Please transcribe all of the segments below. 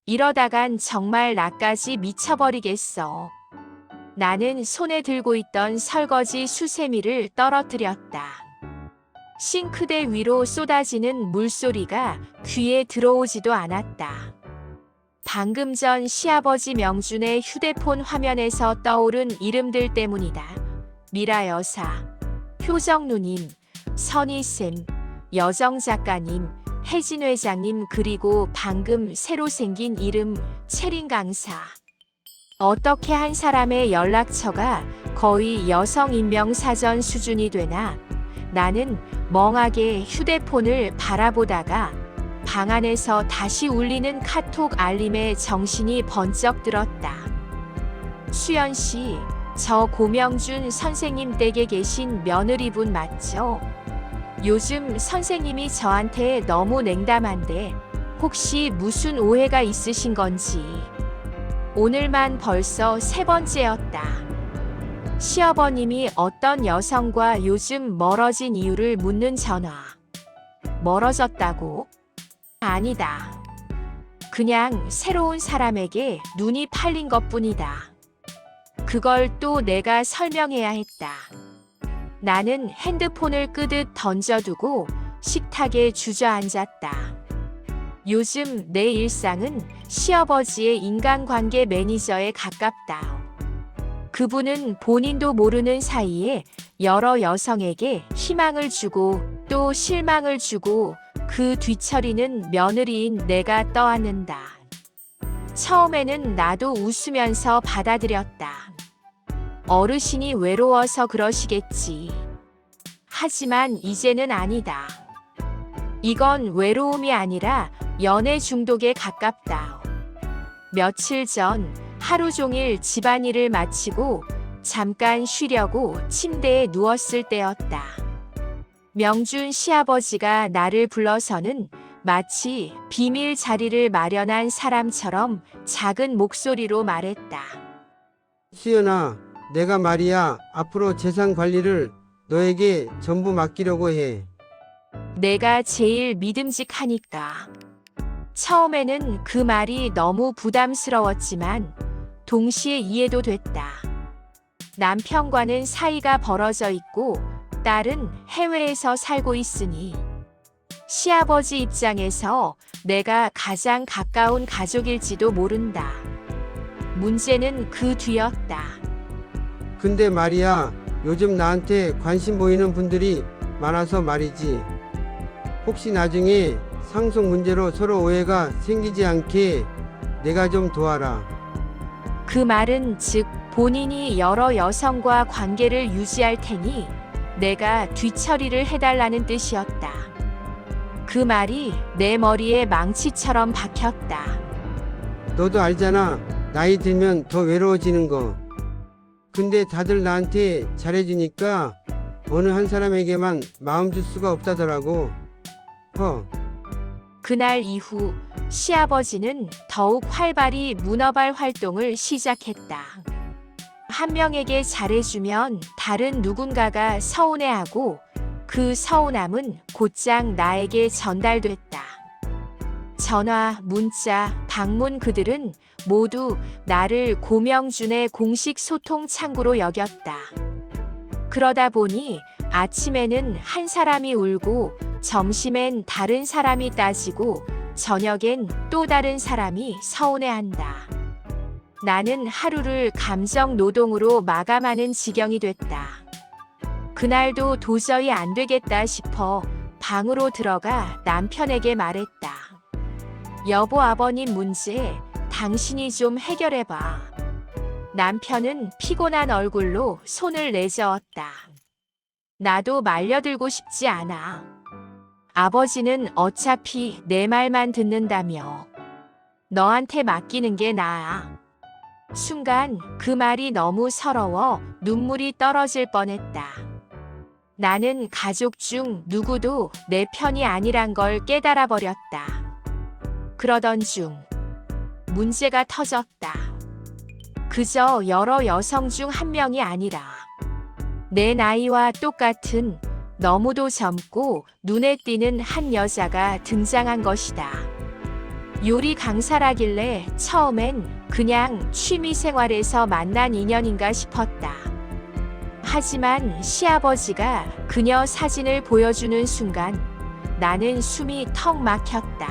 이러다간 정말 나까지 미쳐버리겠어. 나는 손에 들고 있던 설거지 수세미를 떨어뜨렸다. 싱크대 위로 쏟아지는 물소리가 귀에 들어오지도 않았다. 방금 전 시아버지 명준의 휴대폰 화면에서 떠오른 이름들 때문이다. 미라 여사, 효정 누님, 선희쌤, 여정 작가님, 혜진 회장님, 그리고 방금 새로 생긴 이름 채린 강사. 어떻게 한 사람의 연락처가 거의 여성 인명사전 수준이 되나? 나는 멍하게 휴대폰을 바라보다가 방 안에서 다시 울리는 카톡 알림에 정신이 번쩍 들었다. 수연 씨, 저 고명준 선생님 댁에 계신 며느리분 맞죠? 요즘 선생님이 저한테 너무 냉담한데 혹시 무슨 오해가 있으신 건지. 오늘만 벌써 3번째였다. 시어버님이 어떤 여성과 요즘 멀어진 이유를 묻는 전화. 멀어졌다고? 아니다. 그냥 새로운 사람에게 눈이 팔린 것뿐이다. 그걸 또 내가 설명해야 했다. 나는 핸드폰을 끄듯 던져두고 식탁에 주저앉았다. 요즘 내 일상은 시어버지의 인간관계 매니저에 가깝다. 그분은 본인도 모르는 사이에 여러 여성에게 희망을 주고 또 실망을 주고 그 뒤처리는 며느리인 내가 떠안는다. 처음에는 나도 웃으면서 받아들였다. 어르신이 외로워서 그러시겠지. 하지만 이제는 아니다. 이건 외로움이 아니라 연애 중독에 가깝다. 며칠 전 하루 종일 집안일을 마치고 잠깐 쉬려고 침대에 누웠을 때였다. 명준 시아버지가 나를 불러서는 마치 비밀 자리를 마련한 사람처럼 작은 목소리로 말했다. 수연아, 내가 말이야 앞으로 재산 관리를 너에게 전부 맡기려고 해. 내가 제일 믿음직하니까. 처음에는 그 말이 너무 부담스러웠지만 동시에 이해도 됐다. 남편과는 사이가 벌어져 있고 딸은 해외에서 살고 있으니 시아버지 입장에서 내가 가장 가까운 가족일지도 모른다. 문제는 그 뒤였다. 근데 말이야 요즘 나한테 관심 보이는 분들이 많아서 말이지. 혹시 나중에 상속 문제로 서로 오해가 생기지 않게 내가 좀 도와라. 그 말은 즉 본인이 여러 여성과 관계를 유지할 테니 내가 뒤처리를 해달라는 뜻이었다. 그 말이 내 머리에 망치처럼 박혔다. 너도 알잖아. 나이 들면 더 외로워지는 거. 근데 다들 나한테 잘해주니까 어느 한 사람에게만 마음 줄 수가 없다더라고. 그날 이후 시아버지는 더욱 활발히 문어발 활동을 시작했다. 한 명에게 잘해주면 다른 누군가가 서운해하고 그 서운함은 곧장 나에게 전달됐다. 전화, 문자, 방문, 그들은 모두 나를 고명준의 공식 소통 창구로 여겼다. 그러다 보니 아침에는 한 사람이 울고 점심엔 다른 사람이 따지고 저녁엔 또 다른 사람이 서운해한다. 나는 하루를 감정 노동으로 마감하는 지경이 됐다. 그날도 도저히 안 되겠다 싶어 방으로 들어가 남편에게 말했다. 여보, 아버님 문제 당신이 좀 해결해봐. 남편은 피곤한 얼굴로 손을 내저었다. 나도 말려들고 싶지 않아. 아버지는 어차피 내 말만 듣는다며. 너한테 맡기는 게 나아. 순간 그 말이 너무 서러워 눈물이 떨어질 뻔했다. 나는 가족 중 누구도 내 편이 아니란 걸 깨달아 버렸다. 그러던 중 문제가 터졌다. 그저 여러 여성 중 한 명이 아니라 내 나이와 똑같은 너무도 젊고 눈에 띄는 한 여자가 등장한 것이다. 요리 강사라길래 처음엔 그냥 취미생활에서 만난 인연인가 싶었다. 하지만 시아버지가 그녀 사진을 보여주는 순간 나는 숨이 턱 막혔다.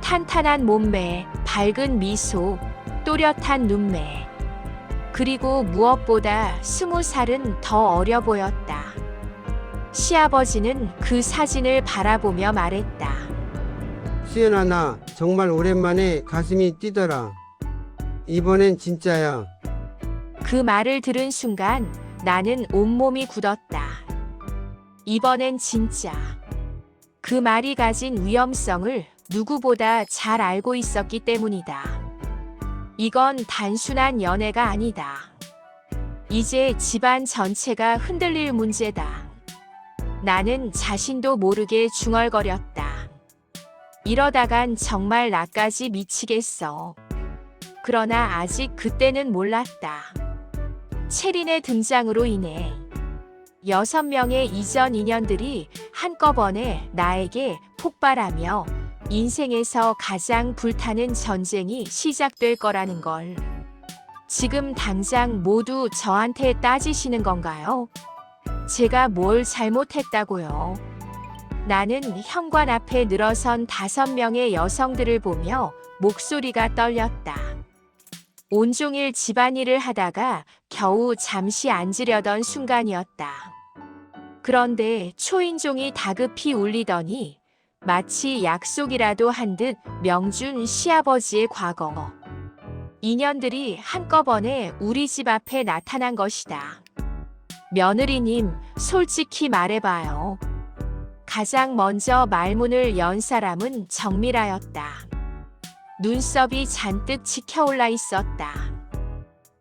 탄탄한 몸매, 밝은 미소, 또렷한 눈매. 그리고 무엇보다 20살은 더 어려 보였다. 시아버지는 그 사진을 바라보며 말했다. 수연아, 나 정말 오랜만에 가슴이 뛰더라. 이번엔 진짜야. 그 말을 들은 순간 나는 온몸이 굳었다. 이번엔 진짜. 그 말이 가진 위험성을 누구보다 잘 알고 있었기 때문이다. 이건 단순한 연애가 아니다. 이제 집안 전체가 흔들릴 문제다. 나는 자신도 모르게 중얼거렸다. 이러다간 정말 나까지 미치겠어. 그러나 아직 그때는 몰랐다. 체린의 등장으로 인해 6명의 이전 인연들이 한꺼번에 나에게 폭발하며 인생에서 가장 불타는 전쟁이 시작될 거라는 걸. 지금 당장 모두 저한테 따지시는 건가요? 제가 뭘 잘못했다고요? 나는 현관 앞에 늘어선 5명의 여성들을 보며 목소리가 떨렸다. 온종일 집안일을 하다가 겨우 잠시 앉으려던 순간이었다. 그런데 초인종이 다급히 울리더니 마치 약속이라도 한 듯 명준 시아버지의 과거. 인연들이 한꺼번에 우리 집 앞에 나타난 것이다. 며느리님, 솔직히 말해봐요. 가장 먼저 말문을 연 사람은 정미라였다. 눈썹이 잔뜩 치켜올라 있었다.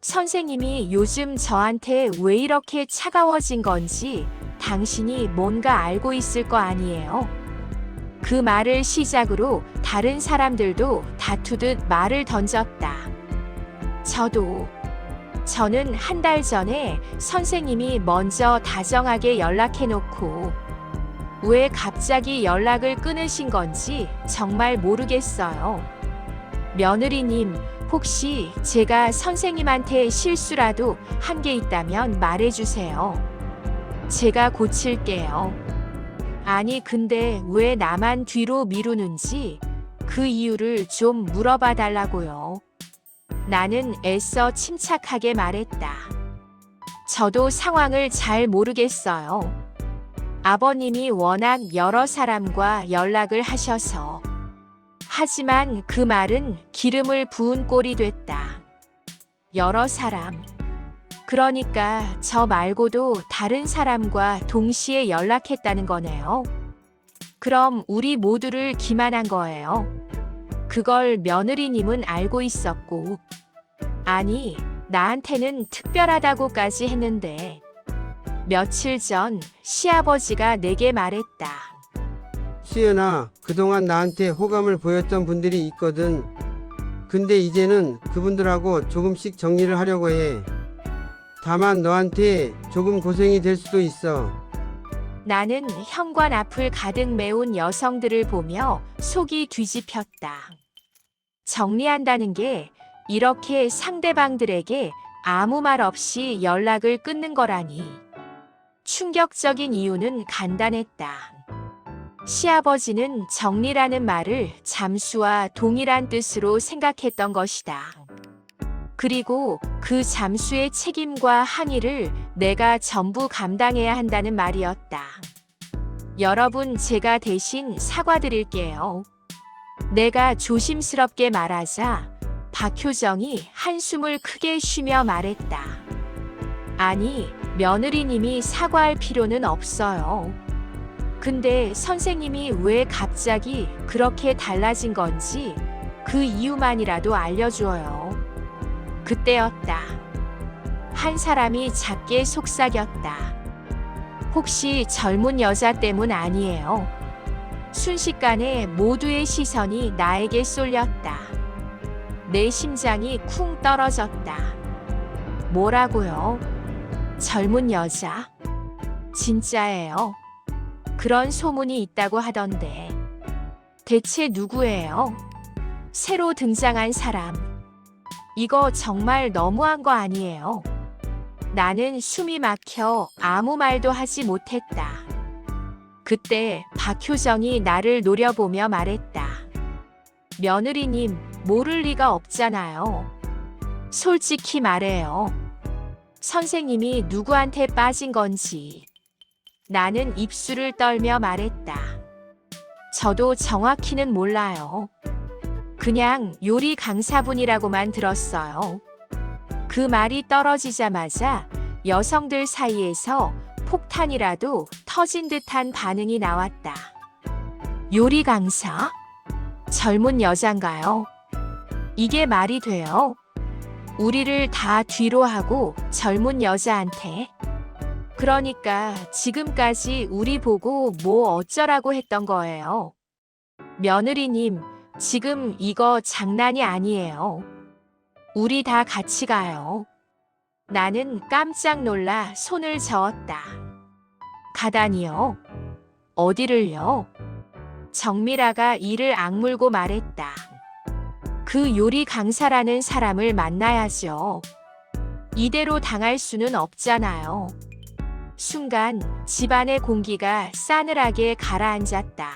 선생님이 요즘 저한테 왜 이렇게 차가워진 건지 당신이 뭔가 알고 있을 거 아니에요? 그 말을 시작으로 다른 사람들도 다투듯 말을 던졌다. 저는 한 달 전에 선생님이 먼저 다정하게 연락해놓고 왜 갑자기 연락을 끊으신 건지 정말 모르겠어요. 며느리님, 혹시 제가 선생님한테 실수라도 한 게 있다면 말해주세요. 제가 고칠게요. 아니, 근데 왜 나만 뒤로 미루는지 그 이유를 좀 물어봐 달라고요. 나는 애써 침착하게 말했다. 저도 상황을 잘 모르겠어요. 아버님이 워낙 여러 사람과 연락을 하셔서. 하지만 그 말은 기름을 부은 꼴이 됐다. 여러 사람. 그러니까 저 말고도 다른 사람과 동시에 연락했다는 거네요. 그럼 우리 모두를 기만한 거예요. 그걸 며느리님은 알고 있었고, 아니, 나한테는 특별하다고까지 했는데, 며칠 전 시아버지가 내게 말했다. 수연아, 그동안 나한테 호감을 보였던 분들이 있거든. 근데 이제는 그분들하고 조금씩 정리를 하려고 해. 다만 너한테 조금 고생이 될 수도 있어. 나는 현관 앞을 가득 메운 여성들을 보며 속이 뒤집혔다. 정리한다는 게 이렇게 상대방들에게 아무 말 없이 연락을 끊는 거라니. 충격적인 이유는 간단했다. 시아버지는 정리라는 말을 잠수와 동일한 뜻으로 생각했던 것이다. 그리고 그 잠수의 책임과 항의를 내가 전부 감당해야 한다는 말이었다. 여러분, 제가 대신 사과드릴게요. 내가 조심스럽게 말하자 박효정이 한숨을 크게 쉬며 말했다. 아니, 며느리님이 사과할 필요는 없어요. 근데 선생님이 왜 갑자기 그렇게 달라진 건지 그 이유만이라도 알려줘요. 그때였다. 한 사람이 작게 속삭였다. 혹시 젊은 여자 때문 아니에요? 순식간에 모두의 시선이 나에게 쏠렸다. 내 심장이 쿵 떨어졌다. 뭐라고요? 젊은 여자? 진짜예요? 그런 소문이 있다고 하던데. 대체 누구예요? 새로 등장한 사람. 이거 정말 너무한 거 아니에요? 나는 숨이 막혀 아무 말도 하지 못했다. 그때 박효정이 나를 노려보며 말했다. 며느리님, 모를 리가 없잖아요. 솔직히 말해요. 선생님이 누구한테 빠진 건지. 나는 입술을 떨며 말했다. 저도 정확히는 몰라요. 그냥 요리 강사분이라고만 들었어요. 그 말이 떨어지자마자 여성들 사이에서 폭탄이라도 터진 듯한 반응이 나왔다. 요리 강사? 젊은 여잔가요? 이게 말이 돼요? 우리를 다 뒤로 하고 젊은 여자한테? 그러니까 지금까지 우리 보고 뭐 어쩌라고 했던 거예요. 며느리님, 지금 이거 장난이 아니에요. 우리 다 같이 가요. 나는 깜짝 놀라 손을 저었다. 가다니요? 어디를요? 정미라가 이를 악물고 말했다. 그 요리 강사라는 사람을 만나야죠. 이대로 당할 수는 없잖아요. 순간 집안의 공기가 싸늘하게 가라앉았다.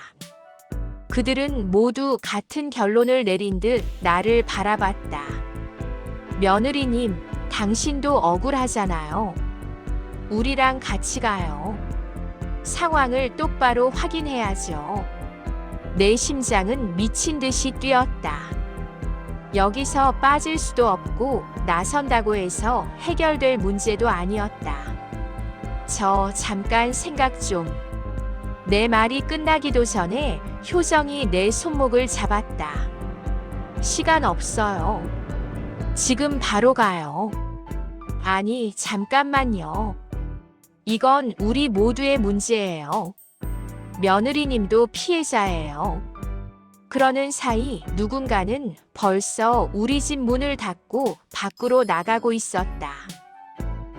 그들은 모두 같은 결론을 내린 듯 나를 바라봤다. 며느리님, 당신도 억울하잖아요. 우리랑 같이 가요. 상황을 똑바로 확인해야죠. 내 심장은 미친 듯이 뛰었다. 여기서 빠질 수도 없고 나선다고 해서 해결될 문제도 아니었다. 저 잠깐 생각 좀. 내 말이 끝나기도 전에 효정이 내 손목을 잡았다. 시간 없어요. 지금 바로 가요. 아니, 잠깐만요. 이건 우리 모두의 문제예요. 며느리님도 피해자예요. 그러는 사이 누군가는 벌써 우리 집 문을 닫고 밖으로 나가고 있었다.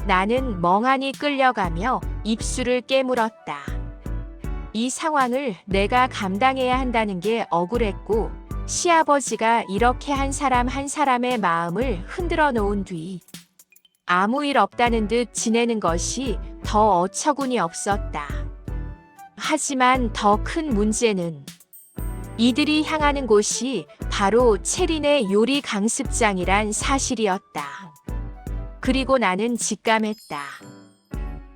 나는 멍하니 끌려가며 입술을 깨물었다. 이 상황을 내가 감당해야 한다는 게 억울했고, 시아버지가 이렇게 한 사람 한 사람의 마음을 흔들어 놓은 뒤 아무 일 없다는 듯 지내는 것이 더 어처구니 없었다. 하지만 더 큰 문제는 이들이 향하는 곳이 바로 채린의 요리 강습장이란 사실이었다. 그리고 나는 직감했다.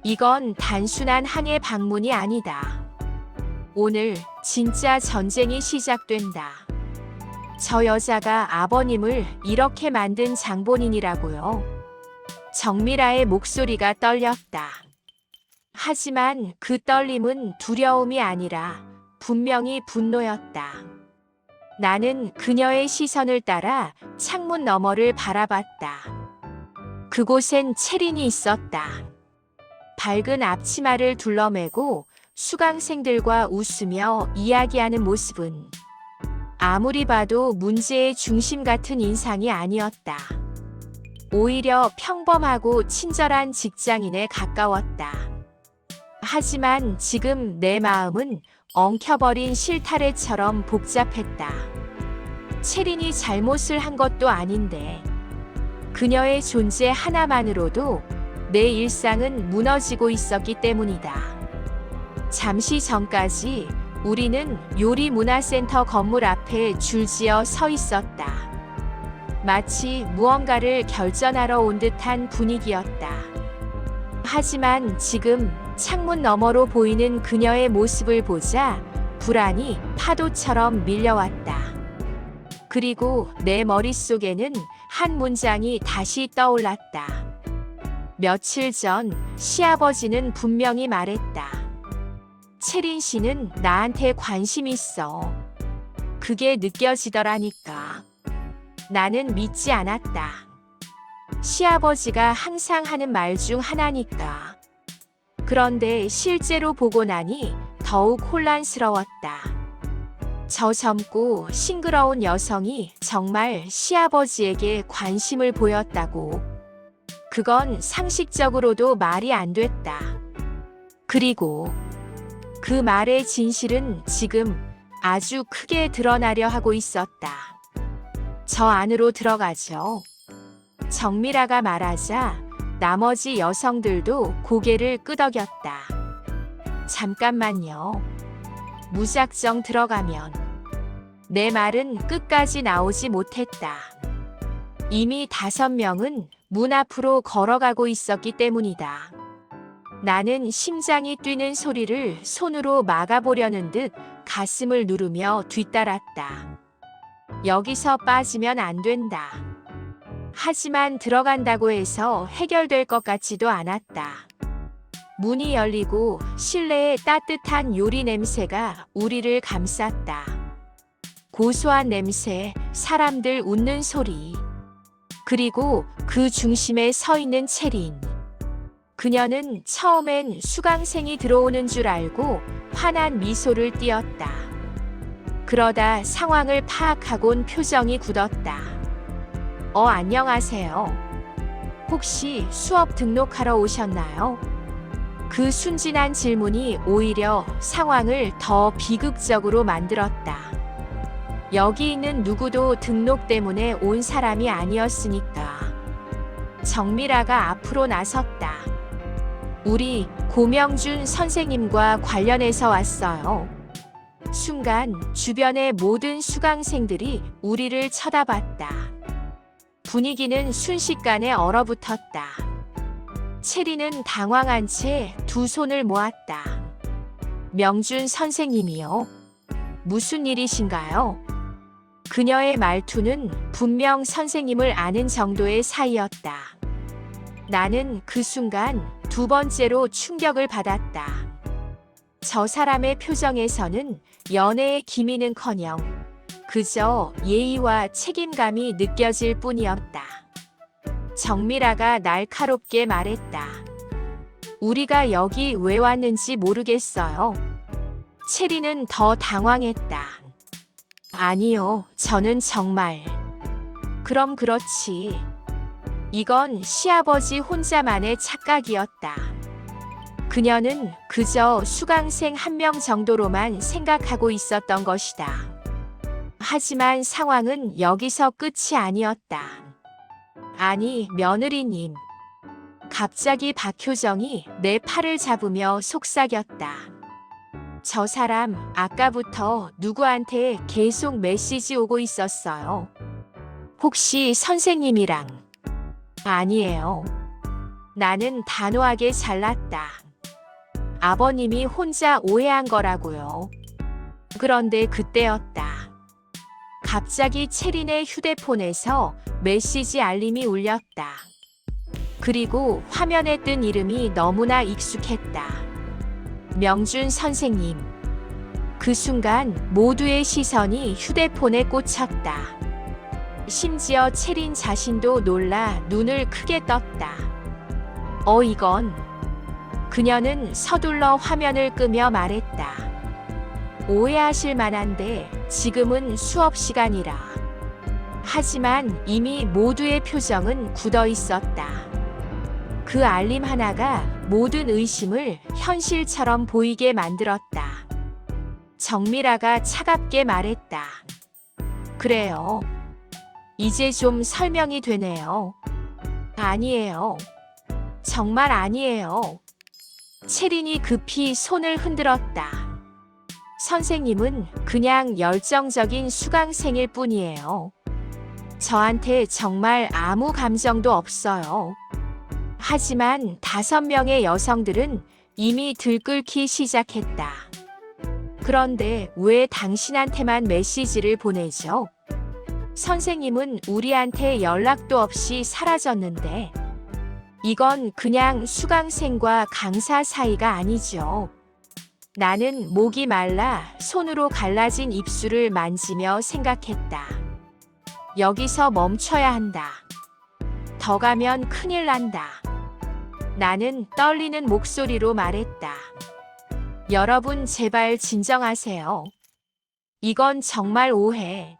이건 단순한 항해 방문이 아니다. 오늘 진짜 전쟁이 시작된다. 저 여자가 아버님을 이렇게 만든 장본인이라고요. 정미라의 목소리가 떨렸다. 하지만 그 떨림은 두려움이 아니라 분명히 분노였다. 나는 그녀의 시선을 따라 창문 너머를 바라봤다. 그곳엔 채린이 있었다. 밝은 앞치마를 둘러매고 수강생들과 웃으며 이야기하는 모습은 아무리 봐도 문제의 중심 같은 인상이 아니었다. 오히려 평범하고 친절한 직장인에 가까웠다. 하지만 지금 내 마음은 엉켜버린 실타래처럼 복잡했다. 채린이 잘못을 한 것도 아닌데 그녀의 존재 하나만으로도 내 일상은 무너지고 있었기 때문이다. 잠시 전까지 우리는 요리문화센터 건물 앞에 줄지어 서 있었다. 마치 무언가를 결전하러 온 듯한 분위기였다. 하지만 지금 창문 너머로 보이는 그녀의 모습을 보자 불안이 파도처럼 밀려왔다. 그리고 내 머릿속에는 한 문장이 다시 떠올랐다. 며칠 전 시아버지는 분명히 말했다. 채린 씨는 나한테 관심 있어. 그게 느껴지더라니까. 나는 믿지 않았다. 시아버지가 항상 하는 말 중 하나니까. 그런데 실제로 보고 나니 더욱 혼란스러웠다. 저 젊고 싱그러운 여성이 정말 시아버지에게 관심을 보였다고. 그건 상식적으로도 말이 안 됐다. 그리고 그 말의 진실은 지금 아주 크게 드러나려 하고 있었다. 저 안으로 들어가죠. 정미라가 말하자 나머지 여성들도 고개를 끄덕였다. 잠깐만요. 무작정 들어가면 내 말은 끝까지 나오지 못했다. 이미 5명은 문 앞으로 걸어가고 있었기 때문이다. 나는 심장이 뛰는 소리를 손으로 막아보려는 듯 가슴을 누르며 뒤따랐다. 여기서 빠지면 안 된다. 하지만 들어간다고 해서 해결될 것 같지도 않았다. 문이 열리고 실내의 따뜻한 요리 냄새가 우리를 감쌌다. 고소한 냄새, 사람들 웃는 소리. 그리고 그 중심에 서 있는 채린. 그녀는 처음엔 수강생이 들어오는 줄 알고 환한 미소를 띄었다. 그러다 상황을 파악하곤 표정이 굳었다. 안녕하세요. 혹시 수업 등록하러 오셨나요? 그 순진한 질문이 오히려 상황을 더 비극적으로 만들었다. 여기 있는 누구도 등록 때문에 온 사람이 아니었으니까. 정미라가 앞으로 나섰다. 우리 고명준 선생님과 관련해서 왔어요. 순간 주변의 모든 수강생들이 우리를 쳐다봤다. 분위기는 순식간에 얼어붙었다. 체리는 당황한 채 두 손을 모았다. 명준 선생님이요? 무슨 일이신가요? 그녀의 말투는 분명 선생님을 아는 정도의 사이였다. 나는 그 순간 2번째로 충격을 받았다. 저 사람의 표정에서는 연애의 기미는커녕 그저 예의와 책임감이 느껴질 뿐이었다. 정미라가 날카롭게 말했다. 우리가 여기 왜 왔는지 모르겠어요. 체리는 더 당황했다. 아니요, 저는 정말. 그럼 그렇지. 이건 시아버지 혼자만의 착각이었다. 그녀는 그저 수강생 1명 정도로만 생각하고 있었던 것이다. 하지만 상황은 여기서 끝이 아니었다. 아니, 며느리님. 갑자기 박효정이 내 팔을 잡으며 속삭였다. 저 사람 아까부터 누구한테 계속 메시지 오고 있었어요. 혹시 선생님이랑? 아니에요. 나는 단호하게 잘랐다. 아버님이 혼자 오해한 거라고요. 그런데 그때였다. 갑자기 체린의 휴대폰에서 메시지 알림이 울렸다. 그리고 화면에 뜬 이름이 너무나 익숙했다. 명준 선생님. 그 순간 모두의 시선이 휴대폰에 꽂혔다. 심지어 체린 자신도 놀라 눈을 크게 떴다. 이건. 그녀는 서둘러 화면을 끄며 말했다. 오해하실 만한데 지금은 수업 시간이라. 하지만 이미 모두의 표정은 굳어 있었다. 그 알림 하나가 모든 의심을 현실처럼 보이게 만들었다. 정미라가 차갑게 말했다. 그래요. 이제 좀 설명이 되네요. 아니에요. 정말 아니에요. 체린이 급히 손을 흔들었다. 선생님은 그냥 열정적인 수강생일 뿐이에요. 저한테 정말 아무 감정도 없어요. 하지만 5명의 여성들은 이미 들끓기 시작했다. 그런데 왜 당신한테만 메시지를 보내죠? 선생님은 우리한테 연락도 없이 사라졌는데. 이건 그냥 수강생과 강사 사이가 아니죠. 나는 목이 말라 손으로 갈라진 입술을 만지며 생각했다. 여기서 멈춰야 한다. 더 가면 큰일 난다. 나는 떨리는 목소리로 말했다. 여러분 제발 진정하세요. 이건 정말 오해.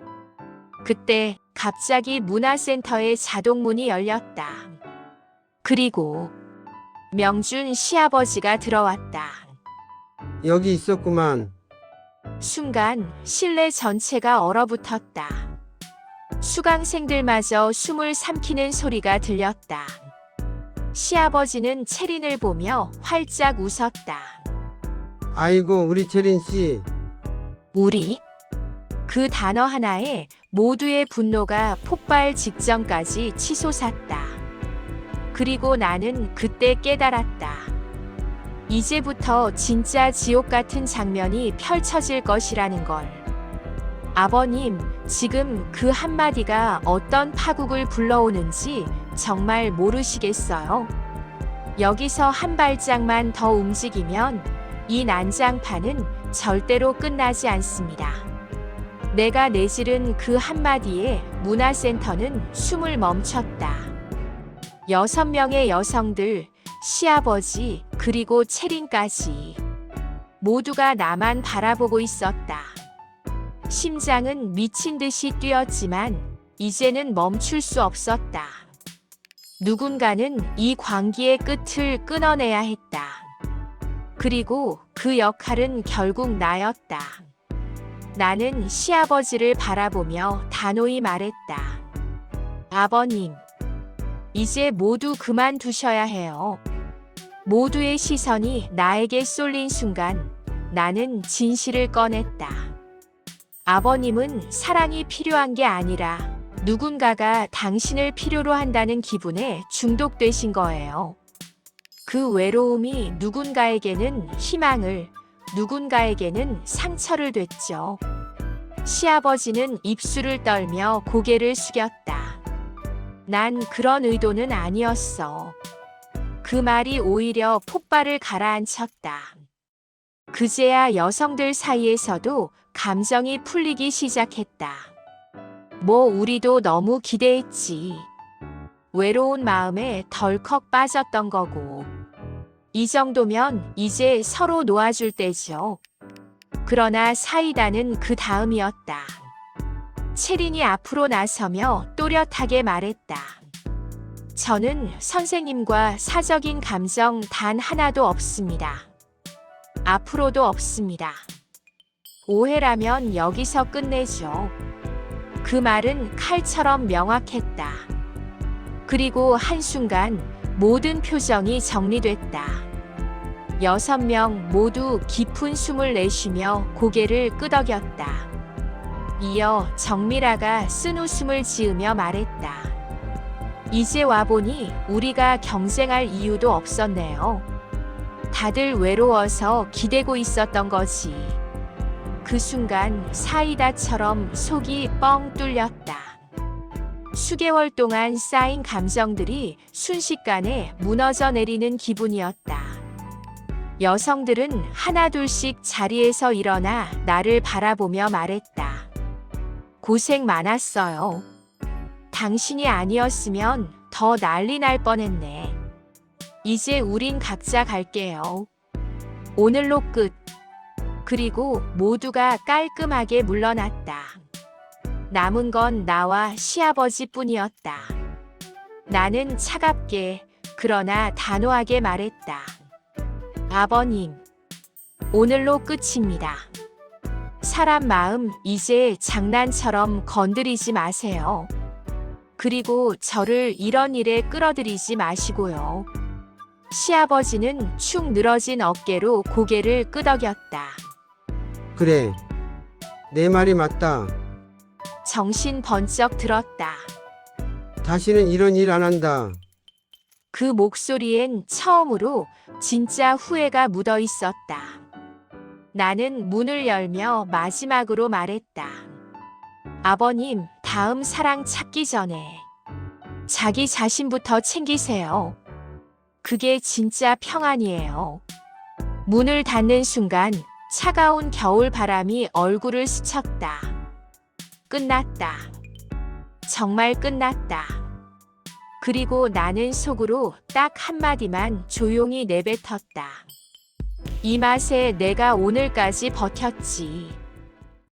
그때 갑자기 문화센터의 자동문이 열렸다. 그리고 명준 시아버지가 들어왔다. 여기 있었구만. 순간 실내 전체가 얼어붙었다. 수강생들마저 숨을 삼키는 소리가 들렸다. 시아버지는 채린을 보며 활짝 웃었다. 아이고, 우리 채린 씨. 우리? 그 단어 하나에 모두의 분노가 폭발 직전까지 치솟았다. 그리고 나는 그때 깨달았다. 이제부터 진짜 지옥 같은 장면이 펼쳐질 것이라는 걸. 아버님, 지금 그 한마디가 어떤 파국을 불러오는지 정말 모르시겠어요? 여기서 한 발짝만 더 움직이면 이 난장판은 절대로 끝나지 않습니다. 내가 내지른 그 한마디에 문화센터는 숨을 멈췄다. 6명의 여성들, 시아버지, 그리고 채린까지 모두가 나만 바라보고 있었다. 심장은 미친 듯이 뛰었지만 이제는 멈출 수 없었다. 누군가는 이 광기의 끝을 끊어내야 했다. 그리고 그 역할은 결국 나였다. 나는 시아버지를 바라보며 단호히 말했다. 아버님, 이제 모두 그만두셔야 해요. 모두의 시선이 나에게 쏠린 순간 나는 진실을 꺼냈다. 아버님은 사랑이 필요한 게 아니라 누군가가 당신을 필요로 한다는 기분에 중독되신 거예요. 그 외로움이 누군가에게는 희망을, 누군가에게는 상처를 줬죠. 시아버지는 입술을 떨며 고개를 숙였다. 난 그런 의도는 아니었어. 그 말이 오히려 폭발을 가라앉혔다. 그제야 여성들 사이에서도 감정이 풀리기 시작했다. 뭐 우리도 너무 기대했지. 외로운 마음에 덜컥 빠졌던 거고. 이 정도면 이제 서로 놓아줄 때죠. 그러나 사이다는 그 다음이었다. 채린이 앞으로 나서며 또렷하게 말했다. 저는 선생님과 사적인 감정 단 하나도 없습니다. 앞으로도 없습니다. 오해라면 여기서 끝내죠. 그 말은 칼처럼 명확했다. 그리고 한순간 모든 표정이 정리됐다. 6명 모두 깊은 숨을 내쉬며 고개를 끄덕였다. 이어 정미라가 쓴 웃음을 지으며 말했다. 이제 와보니 우리가 경쟁할 이유도 없었네요. 다들 외로워서 기대고 있었던 거지. 그 순간 사이다처럼 속이 뻥 뚫렸다. 수개월 동안 쌓인 감정들이 순식간에 무너져 내리는 기분이었다. 여성들은 하나둘씩 자리에서 일어나 나를 바라보며 말했다. 고생 많았어요. 당신이 아니었으면 더 난리 날 뻔했네. 이제 우린 각자 갈게요. 오늘로 끝. 그리고 모두가 깔끔하게 물러났다. 남은 건 나와 시아버지뿐이었다. 나는 차갑게 그러나 단호하게 말했다. 아버님, 오늘로 끝입니다. 사람 마음 이제 장난처럼 건드리지 마세요. 그리고 저를 이런 일에 끌어들이지 마시고요. 시아버지는 축 늘어진 어깨로 고개를 끄덕였다. 그래, 내 말이 맞다. 정신 번쩍 들었다. 다시는 이런 일 안 한다. 그 목소리엔 처음으로 진짜 후회가 묻어 있었다. 나는 문을 열며 마지막으로 말했다. 아버님, 다음 사랑 찾기 전에 자기 자신부터 챙기세요. 그게 진짜 평안이에요. 문을 닫는 순간 차가운 겨울 바람이 얼굴을 스쳤다. 끝났다. 정말 끝났다. 그리고 나는 속으로 딱 한마디만 조용히 내뱉었다. 이 맛에 내가 오늘까지 버텼지.